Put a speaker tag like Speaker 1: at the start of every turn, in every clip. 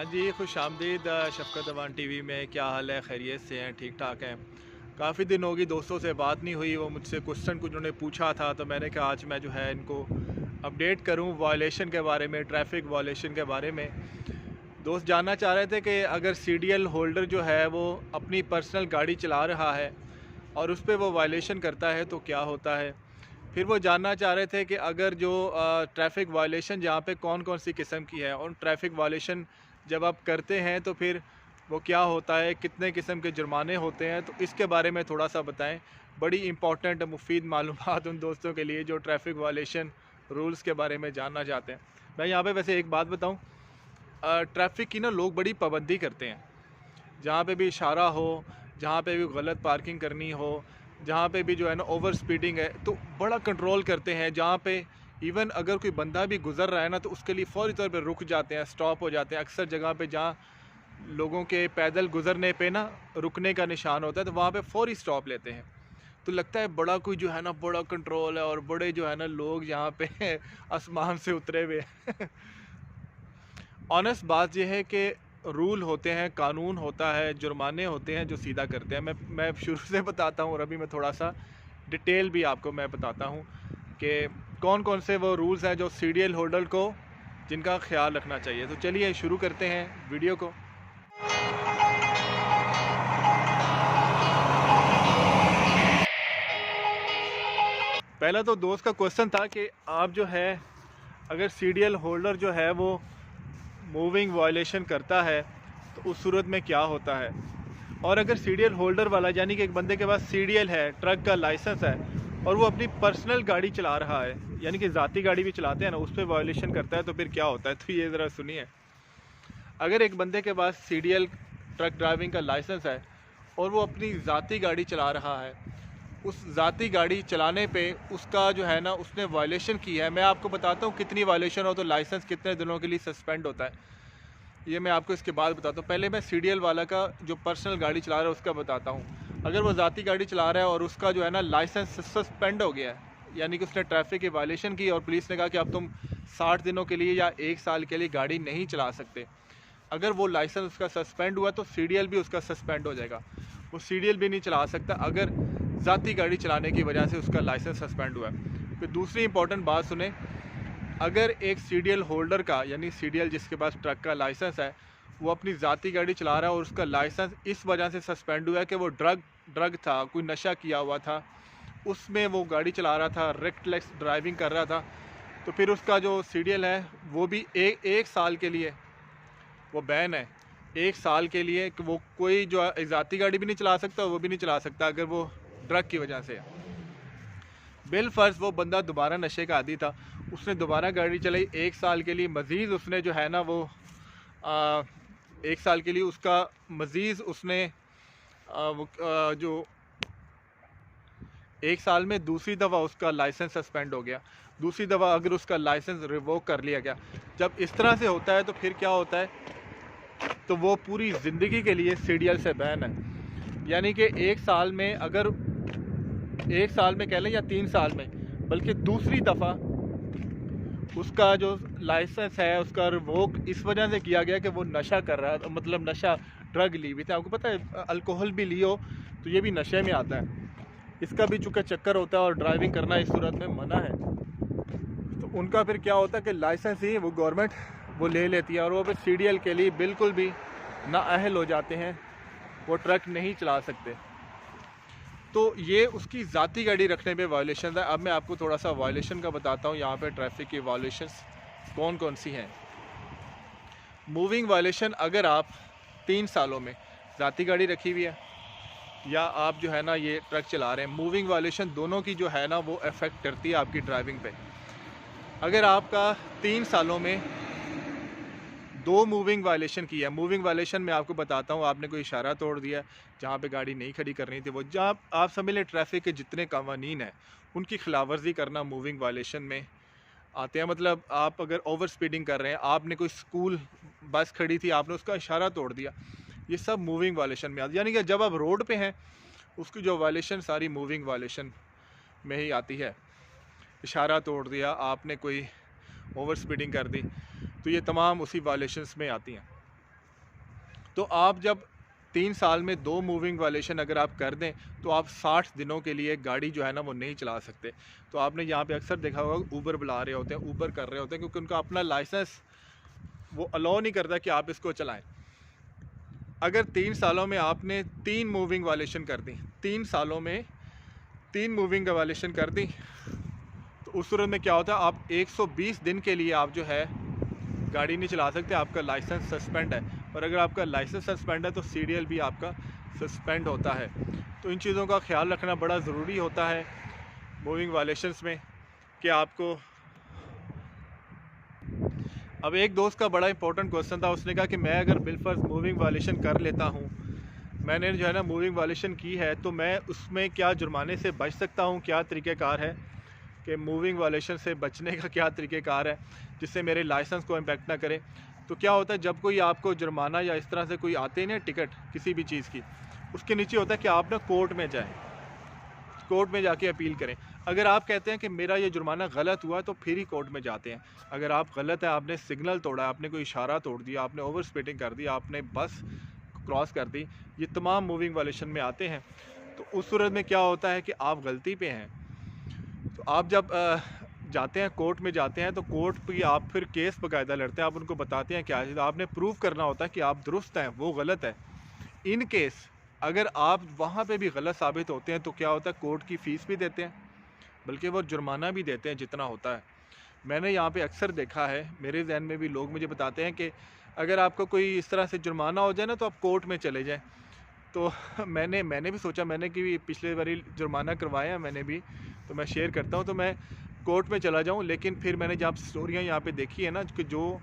Speaker 1: हाँ जी, खुश आमदीद शफ़क़त अवान टीवी में। क्या हाल है? खैरियत से हैं? ठीक ठाक हैं? काफ़ी दिन हो गई, दोस्तों से बात नहीं हुई। वो मुझसे क्वेश्चन कुछ उन्होंने पूछा था, तो मैंने कहा आज मैं जो है इनको अपडेट करूं वायलेशन के बारे में, ट्रैफिक वायलेशन के बारे में। दोस्त जानना चाह रहे थे कि अगर सीडीएल होल्डर जो है वो अपनी पर्सनल गाड़ी चला रहा है और उस पे वो वायलेशन करता है तो क्या होता है। फिर वो जानना चाह रहे थे कि अगर जो ट्रैफिक वायलेशन जहाँ पे कौन-कौन सी किस्म की है, और ट्रैफिक वायलेशन जब आप करते हैं तो फिर वो क्या होता है, कितने किस्म के जुर्माने होते हैं, तो इसके बारे में थोड़ा-सा बताएँ। बड़ी इम्पोर्टेंट मुफ़ीद मालूमात उन दोस्तों के लिए जो ट्रैफिक वायलेशन रूल्स के बारे में जानना चाहते हैं। मैं यहाँ पे वैसे एक बात बताऊँ, ट्रैफिक की ना लोग बड़ी पाबंदी करते हैं। जहाँ पे भी इशारा हो, जहाँ पे भी गलत पार्किंग करनी हो, जहाँ पे भी जो है ना ओवर स्पीडिंग है, तो बड़ा कंट्रोल करते हैं। जहाँ पे इवन अगर कोई बंदा भी गुज़र रहा है ना, तो उसके लिए फ़ौरी तौर पे रुक जाते हैं, स्टॉप हो जाते हैं। अक्सर जगह पे जहाँ लोगों के पैदल गुज़रने पे ना रुकने का निशान होता है, तो वहाँ पे फ़ौरी स्टॉप लेते हैं। तो लगता है बड़ा कोई जो है ना बड़ा कंट्रोल है, और बड़े जो है ना लोग यहाँ पे आसमान से उतरे हुए हैं। ऑनेस्ट बात यह है कि रूल होते हैं, कानून होता है, जुर्माने होते हैं जो सीधा करते हैं। मैं शुरू से बताता हूँ और अभी मैं थोड़ा-सा डिटेल भी आपको मैं बताता हूँ कि कौन-कौन से वो रूल्स हैं जो सीडीएल होल्डर को जिनका ख़्याल रखना चाहिए। तो चलिए शुरू करते हैं वीडियो को। पहला तो दोस्त का क्वेश्चन था कि आप जो है अगर सीडीएल होल्डर जो है वो मूविंग वायलेशन करता है तो उस सूरत में क्या होता है। और अगर सीडीएल होल्डर वाला यानी कि एक बंदे के पास सीडीएल है, ट्रक का लाइसेंस है, और वो अपनी पर्सनल गाड़ी चला रहा है, यानी कि ज़ाती गाड़ी भी चलाते हैं ना, उस पर वायलेशन करता है, तो फिर क्या होता है। तो ये ज़रा सुनिए। अगर एक बंदे के पास सीडीएल ट्रक ड्राइविंग का लाइसेंस है और वो अपनी ज़ाती गाड़ी चला रहा है, उस ज़ाती गाड़ी चलाने पे उसका जो है ना उसने वायलेशन की है। मैं आपको बताता हूँ कितनी वायलेशन हो तो लाइसेंस कितने दिनों के लिए सस्पेंड होता है, ये मैं आपको इसके बाद बताता हूँ। पहले मैं सीडीएल वाला का जो पर्सनल गाड़ी चला रहा है उसका बताता हूँ। अगर वो ज़ाती गाड़ी चला रहा है और उसका जो है ना लाइसेंस सस्पेंड हो गया है, यानी कि उसने ट्रैफिक की वायलेशन की और पुलिस ने कहा कि अब तुम 60 दिनों के लिए या 1 साल के लिए गाड़ी नहीं चला सकते। अगर वो लाइसेंस उसका सस्पेंड हुआ तो सीडीएल भी उसका सस्पेंड हो जाएगा। वो सीडीएल भी नहीं चला सकता अगर ज़ाती गाड़ी चलाने की वजह से उसका लाइसेंस सस्पेंड हुआ है। फिर दूसरी इंपॉर्टेंट बात सुने, अगर एक सीडीएल होल्डर का यानी सीडीएल जिसके पास ट्रक का लाइसेंस है, वो अपनी ज़ाती गाड़ी चला रहा है और उसका लाइसेंस इस वजह से सस्पेंड हुआ है कि वो ड्रग था, कोई नशा किया हुआ था, उसमें वो गाड़ी चला रहा था, रेक्टलेस ड्राइविंग कर रहा था, तो फिर उसका जो सीडीएल है वो भी एक साल के लिए वो बैन है। 1 साल के लिए कि वो कोई जो ज़ाती गाड़ी भी नहीं चला सकता, वो भी नहीं चला सकता अगर वो ड्रग की वजह से है। बिल फ़र्ज़ वो बंदा दोबारा नशे का आदी था, उसने दोबारा गाड़ी चलाई 1 साल के लिए, मज़ीद उसने जो है ना वो 1 साल के लिए उसका मज़ीद उसने जो 1 साल में दूसरी दफ़ा उसका लाइसेंस सस्पेंड हो गया, दूसरी दफ़ा अगर उसका लाइसेंस रिवोक कर लिया गया। जब इस तरह से होता है तो फिर क्या होता है, तो वो पूरी ज़िंदगी के लिए सीडीएल से बैन है। यानी कि 1 साल में, अगर 1 साल में कह लें या 3 साल में, बल्कि दूसरी दफ़ा उसका जो लाइसेंस है उसका रिवोक इस वजह से किया गया कि वो नशा कर रहा है, मतलब नशा ड्रग ली हुई थी। आपको पता है अल्कोहल भी लियो तो ये भी नशे में आता है, इसका भी चूँकि चक्कर होता है और ड्राइविंग करना इस सूरत में मना है। तो उनका फिर क्या होता है कि लाइसेंस ही वो गवर्नमेंट वो ले लेती है और वो फिर सीडीएल के लिए बिल्कुल भी नाअहल हो जाते हैं, वो ट्रक नहीं चला सकते। तो ये उसकी ज़ाती गाड़ी रखने पे वायलेशन है। अब मैं आपको थोड़ा सा वायलेशन का बताता हूँ, यहाँ पे ट्रैफिक की वायलेशंस कौन कौन सी हैं। मूविंग वायलेशन, अगर आप 3 सालों में ज़ाती गाड़ी रखी हुई है या आप जो है ना ये ट्रक चला रहे हैं, मूविंग वायलेशन दोनों की जो है ना वो अफेक्ट करती है आपकी ड्राइविंग पे। अगर आपका 3 सालों में 2 मूविंग वायलेशन की है, मूविंग वायलेशन मैं आपको बताता हूँ, आपने कोई इशारा तोड़ दिया जहाँ पे गाड़ी नहीं खड़ी करनी थी, वो जहाँ आप समझ लें ट्रैफिक के जितने कानून हैं उनकी खिलाफवर्जी करना मूविंग वायलेशन में आते हैं। मतलब आप अगर ओवर स्पीडिंग कर रहे हैं, आपने कोई स्कूल बस खड़ी थी, आपने उसका इशारा तोड़ दिया, ये सब मूविंग वायलेशन में आती है। यानी कि जब आप रोड पे हैं उसकी जो वायलेशन सारी मूविंग वायलेशन में ही आती है। इशारा तोड़ दिया आपने, कोई ओवर स्पीडिंग कर दी, तो ये तमाम उसी वायलेशंस में आती हैं। तो आप जब 3 साल में 2 मूविंग वायलेशन अगर आप कर दें तो आप 60 दिनों के लिए गाड़ी जो है ना वो नहीं चला सकते। तो आपने यहाँ पे अक्सर देखा होगा ऊबर बुला रहे होते हैं, ऊबर कर रहे होते हैं, क्योंकि उनका अपना लाइसेंस वो अलाउ नहीं करता कि आप इसको चलाएं। अगर 3 सालों में आपने 3 मूविंग वायलेशन कर दी, 3 सालों में 3 मूविंग वायलेशन कर दी, तो उस सूरत में क्या होता है, आप 120 दिन के लिए आप जो है गाड़ी नहीं चला सकते, आपका लाइसेंस सस्पेंड है। और अगर आपका लाइसेंस सस्पेंड है तो सीडीएल भी आपका सस्पेंड होता है। तो इन चीज़ों का ख्याल रखना बड़ा ज़रूरी होता है मूविंग वायलेशंस में कि आपको। अब एक दोस्त का बड़ा इंपॉर्टेंट क्वेश्चन था, उसने कहा कि मैं अगर बिलफर्ज मूविंग वायलेशन कर लेता हूँ, मैंने जो है ना मूविंग वायलेशन की है, तो मैं उसमें क्या जुर्माने से बच सकता हूँ, क्या तरीक़ेकार है कि मूविंग वायलेशन से बचने का क्या तरीक़ेकार है जिससे मेरे लाइसेंस को इम्पेक्ट ना करे। तो क्या होता है, जब कोई आपको जुर्माना या इस तरह से कोई आते हैं ना टिकट किसी भी चीज़ की, उसके नीचे होता है कि आप ना कोर्ट में जाएं, कोर्ट में जाके अपील करें। अगर आप कहते हैं कि मेरा ये जुर्माना गलत हुआ तो फिर ही कोर्ट में जाते हैं। अगर आप गलत है, आपने सिग्नल तोड़ा, आपने कोई इशारा तोड़ दिया, आपने ओवर स्पीडिंग कर दी, आपने बस क्रॉस कर दी, ये तमाम मूविंग वायलेशन में आते हैं। तो उस सूरत में क्या होता है कि आप गलती पे हैं। तो आप जब जाते हैं कोर्ट में जाते हैं तो कोर्ट पे आप फिर केस बाकायदा लड़ते हैं, आप उनको बताते हैं क्या चीज़, आपने प्रूव करना होता है कि आप दुरुस्त हैं, वो गलत है। इन केस अगर आप वहाँ पे भी गलत साबित होते हैं तो क्या होता है, कोर्ट की फ़ीस भी देते हैं, बल्कि वो जुर्माना भी देते हैं जितना होता है। मैंने यहाँ पे अक्सर देखा है, मेरे जहन में भी लोग मुझे बताते हैं कि अगर आपको कोई इस तरह से जुर्माना हो जाए ना तो आप कोर्ट में चले जाएँ। तो मैंने भी सोचा, मैंने कि पिछले बारी जुर्माना करवाया मैंने भी, तो मैं शेयर करता हूँ, तो मैं कोर्ट में चला जाऊँ। लेकिन फिर मैंने जब स्टोरियाँ यहाँ पे देखी है ना कि जो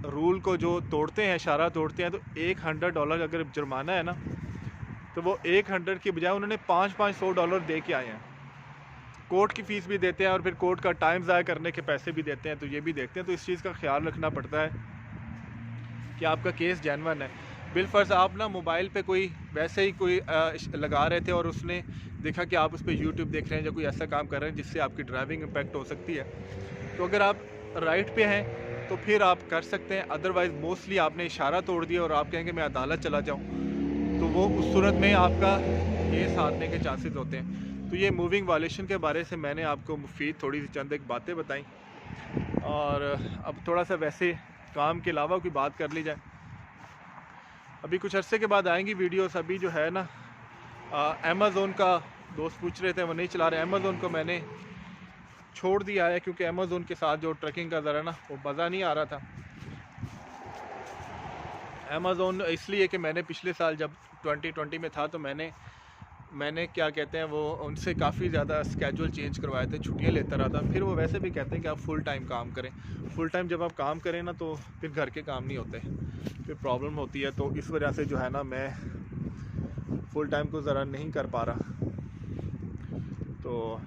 Speaker 1: रूल को जो तोड़ते हैं, इशारा तोड़ते हैं, तो $100 अगर जुर्माना है ना तो वो 100 की बजाय उन्होंने $500 दे के आए हैं। कोर्ट की फ़ीस भी देते हैं और फिर कोर्ट का टाइम ज़ाया करने के पैसे भी देते हैं, तो ये भी देखते हैं। तो इस चीज़ का ख्याल रखना पड़ता है कि आपका केस जेन्युइन है। बिलफर्ज आप ना मोबाइल पे कोई वैसे ही कोई लगा रहे थे और उसने देखा कि आप उस पर यूट्यूब देख रहे हैं या कोई ऐसा काम कर रहे हैं जिससे आपकी ड्राइविंग इम्पेक्ट हो सकती है, तो अगर आप राइट पे हैं तो फिर आप कर सकते हैं। अदरवाइज़ मोस्टली आपने इशारा तोड़ दिया और आप कहेंगे मैं अदालत चला जाऊँ, तो वो उस सूरत में आपका केस हारने के चांसेस होते हैं। तो ये मूविंग वायलेशन के बारे से मैंने आपको मुफीद थोड़ी सी चंद एक बातें बताई। और अब थोड़ा सा वैसे काम के अलावा कोई बात कर ली जाए। अभी कुछ अरसे के बाद आएंगी वीडियोस। अभी जो है ना अमेज़ोन का दोस्त पूछ रहे थे, वो नहीं चला रहे। अमेज़ोन को मैंने छोड़ दिया है क्योंकि अमेज़ोन के साथ जो ट्रैकिंग का ज़रा ना वो मज़ा नहीं आ रहा था। अमेज़ोन इसलिए कि मैंने पिछले साल जब 2020 में था तो मैंने क्या कहते हैं वो उनसे काफ़ी ज़्यादा स्केड्यूल चेंज करवाए थे, छुट्टियां लेता रहा था। फिर वो वैसे भी कहते हैं कि आप फुल टाइम काम करें। फुल टाइम जब आप काम करें ना तो फिर घर के काम नहीं होते, फिर प्रॉब्लम होती है। तो इस वजह से जो है ना मैं फुल टाइम को ज़रा नहीं कर पा रहा। तो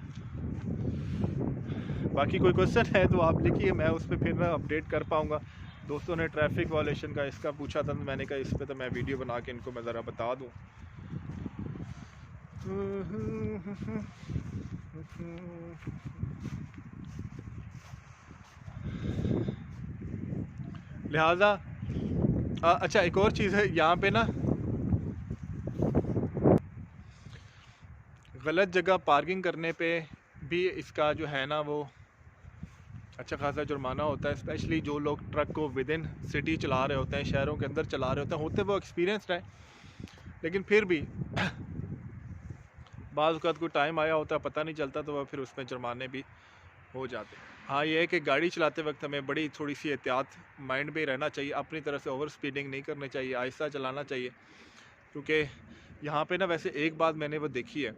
Speaker 1: बाकी कोई क्वेश्चन है तो आप लिखिए, मैं उस पर फिर अपडेट कर पाऊँगा। दोस्तों ने ट्रैफिक वायलेशन का इसका पूछा था, तो मैंने कहा इस पर तो मैं वीडियो बना के इनको मैं ज़रा बता दूँ। लिहाजा अच्छा एक और चीज़ है यहाँ पे ना, गलत जगह पार्किंग करने पे भी इसका जो है ना वो अच्छा खासा जुर्माना होता है। स्पेशली जो लोग ट्रक को विद इन सिटी चला रहे होते हैं, शहरों के अंदर चला रहे होते हैं वो एक्सपीरियंस्ड है, लेकिन फिर भी बाज़ औक़ात कोई टाइम आया होता है पता नहीं चलता, तो वह फिर उसमें जुर्माने भी हो जाते हैं। हाँ ये है कि गाड़ी चलाते वक्त हमें बड़ी थोड़ी सी एहतियात माइंड में रहना चाहिए, अपनी तरफ से ओवर स्पीडिंग नहीं करनी चाहिए, आहिस्ता चलाना चाहिए। क्योंकि यहाँ पे ना वैसे एक बात मैंने वो देखी है,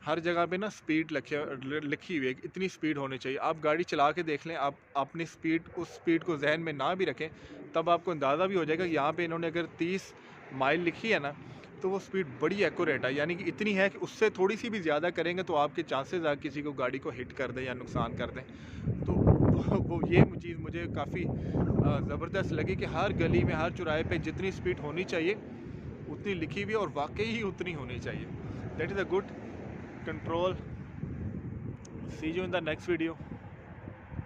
Speaker 1: हर जगह पे ना स्पीड लिखी हुई है, इतनी स्पीड होनी चाहिए। आप गाड़ी चला के देख लें, आप अपनी स्पीड उस स्पीड को जहन में ना भी रखें, तब आपको अंदाज़ा भी हो जाएगा कि यहाँ पे इन्होंने अगर 30 माइल लिखी है ना तो वो स्पीड बड़ी एक्यूरेट है, यानी कि इतनी है कि उससे थोड़ी सी भी ज़्यादा करेंगे तो आपके चांसेस है किसी को गाड़ी को हिट कर दें या नुकसान कर दें। तो वो ये चीज़ मुझे काफ़ी ज़बरदस्त लगी कि हर गली में हर चौराहे पे जितनी स्पीड होनी चाहिए उतनी लिखी हुई है और वाकई ही उतनी होनी चाहिए। That is a good control. See you in the next video.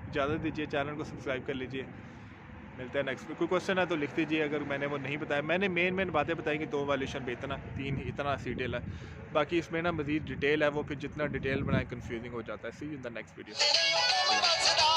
Speaker 1: इजाज़त दीजिए, चैनल को सब्सक्राइब कर लीजिए। मिलता है नेक्स्ट। कोई क्वेश्चन है तो लिख दीजिए, अगर मैंने वो नहीं बताया। मैंने मेन बातें बताई कि 2 वायलेशन पे इतना सीरियल है, बाकी इसमें ना मज़ीद डिटेल है, वो फिर जितना डिटेल बनाए कंफ्यूजिंग हो जाता है। See you in the next video.